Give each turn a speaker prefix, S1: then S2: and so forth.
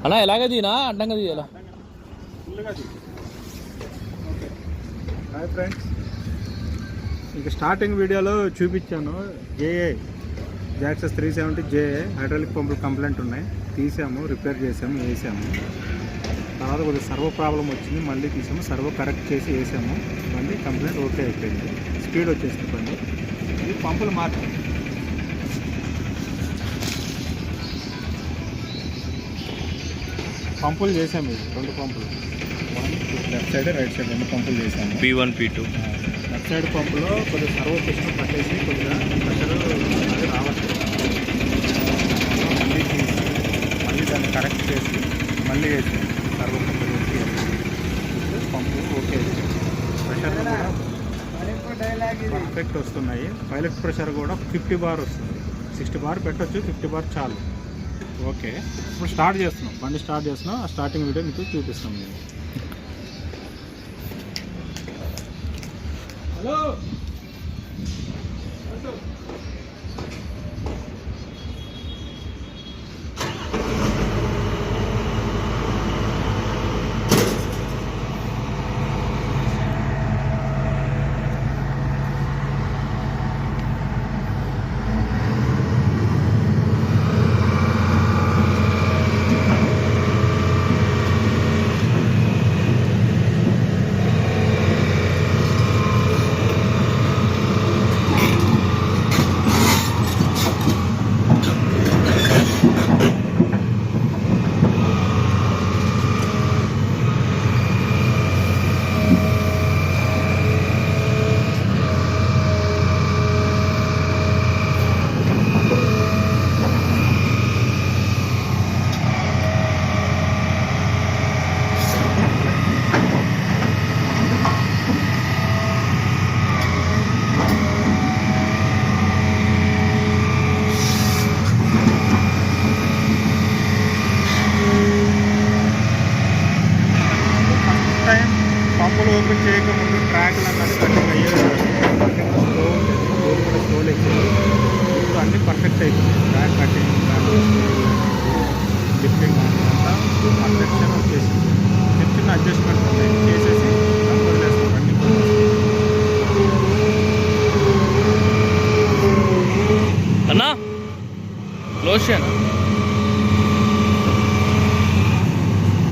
S1: అన్నా ఎలాగ తీనా అడ్డంగా తీయాలా?
S2: హాయ్ ఫ్రెండ్స్, ఇక స్టార్టింగ్ వీడియోలో చూపించాను జేఏ జాక్సస్ 370 జేఏ హైడ్రాలిక్ పంపులు కంప్లైంట్ ఉన్నాయి. తీసాము, రిపేర్ చేసాము, వేసాము. తర్వాత కొద్దిగా సర్వో ప్రాబ్లం వచ్చింది, మళ్ళీ తీసాము, సర్వో కరెక్ట్ చేసి వేసాము. మళ్ళీ కంప్లైంట్ ఓకే అయిపోయింది, స్పీడ్ వచ్చేసింది బండి. ఇది పంపులు మార్చాం. పంపులు చేసాము, ఇది 2 పంపులు, లెఫ్ట్ సైడ్ రైట్ సైడ్ 2 పంపులు చేసాము.
S1: P1 P2
S2: లెఫ్ట్ సైడ్ పంపులో కొద్దిగా సర్వో సిస్టమ్ పట్టేసి కొద్దిగా ప్రెషర్ అది రావట్లేదు. మళ్ళీ తీసి మళ్ళీ దాన్ని కరెక్ట్ చేసి మళ్ళీ వేసాము. సర్వో పంపులు పంపు ఓకే, ప్రెషర్ కూడా పర్ఫెక్ట్ వస్తున్నాయి. పైలట్ ప్రెషర్ కూడా 50 బార్ వస్తుంది. 60 బార్ పెట్టచ్చు, 50 బార్ చాలు. ఓకే, ఇప్పుడు స్టార్ట్ చేస్తున్నాం, బండి స్టార్ట్ చేస్తున్నాం. ఆ స్టార్టింగ్ వీడియో మీకు చూపిస్తాం. నేను హలో